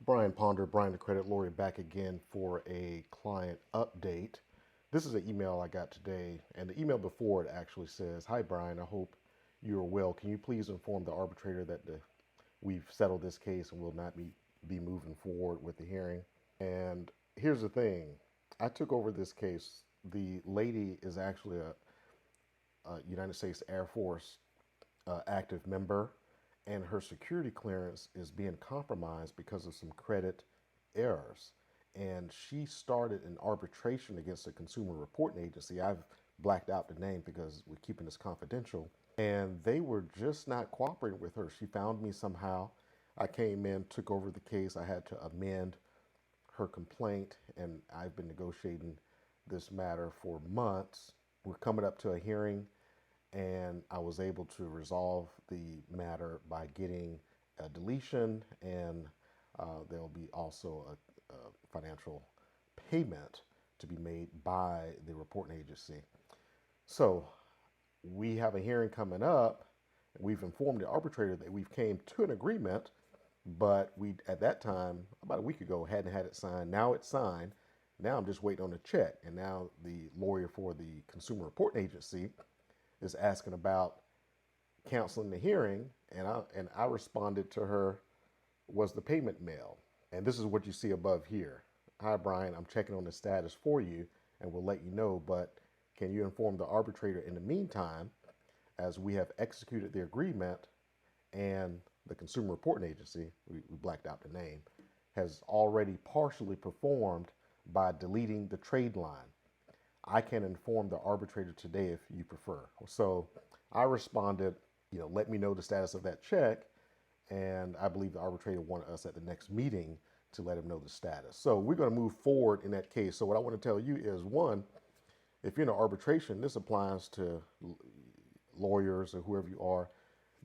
Brian Ponder, Brian the Credit Lawyer, back again for a client update. This is an email I got today, and the email before it actually says, "Hi Brian, I hope you are well. Can you please inform the arbitrator that we've settled this case and will not be moving forward with the hearing?" And here's the thing. I took over this case. The lady is actually a United States Air Force active member, and her security clearance is being compromised because of some credit errors. And she started an arbitration against the Consumer Reporting Agency. I've blacked out the name because we're keeping this confidential. And they were just not cooperating with her. She found me somehow. I came in, took over the case. I had to amend her complaint, and I've been negotiating this matter for months. We're coming up to a hearing, and I was able to resolve the matter by getting a deletion, and there'll be also a financial payment to be made by the reporting agency. So we have a hearing coming up. We've informed the arbitrator that we've came to an agreement, but we, at that time, about a week ago, hadn't had it signed. Now it's signed. Now I'm just waiting on the check. And now the lawyer for the Consumer Reporting Agency is asking about canceling the hearing, and I responded to her, "Was the payment mailed?" And this is what you see above here. "Hi Brian, I'm checking on the status for you and will let you know, but can you inform the arbitrator in the meantime, as we have executed the agreement and the Consumer Reporting Agency," we blacked out the name, "has already partially performed by deleting the trade line. I can inform the arbitrator today if you prefer." So I responded, let me know the status of that check. And I believe the arbitrator wanted us at the next meeting to let him know the status. So we're going to move forward in that case. So what I want to tell you is, one, if you're in an arbitration, this applies to lawyers or whoever you are,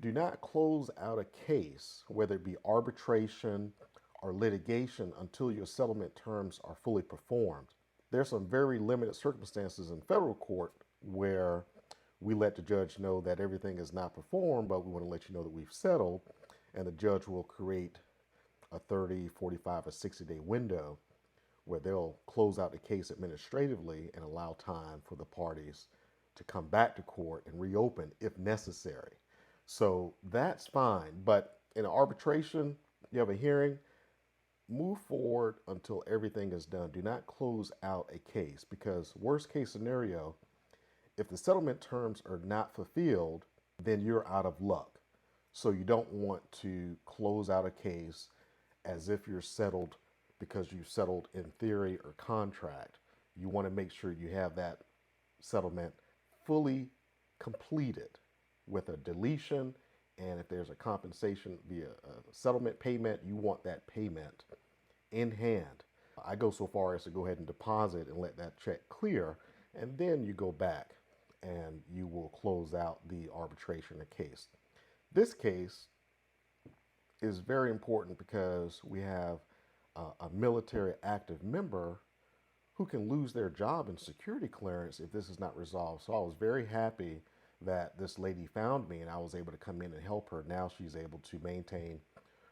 do not close out a case, whether it be arbitration or litigation, until your settlement terms are fully performed. There's some very limited circumstances in federal court where we let the judge know that everything is not performed, but we want to let you know that we've settled, and the judge will create a 30, 45, or 60-day window where they'll close out the case administratively and allow time for the parties to come back to court and reopen if necessary. So that's fine. But in an arbitration, you have a hearing, move forward until everything is done. Do not close out a case, because worst case scenario, if the settlement terms are not fulfilled, then you're out of luck. So you don't want to close out a case as if you're settled because you settled in theory or contract. You want to make sure you have that settlement fully completed with a deletion, and if there's a compensation via a settlement payment, you want that payment in hand. I go so far as to go ahead and deposit and let that check clear, and then you go back and you will close out the arbitration case. This case is very important because we have a military active member who can lose their job and security clearance if this is not resolved. So I was very happy that this lady found me and I was able to come in and help her. Now she's able to maintain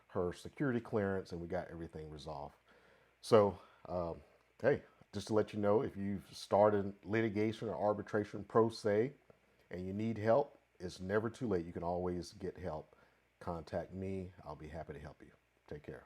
her security clearance, and we got everything resolved. So, hey, just to let you know, if you've started litigation or arbitration pro se and you need help, it's never too late. You can always get help. Contact me. I'll be happy to help you. Take care.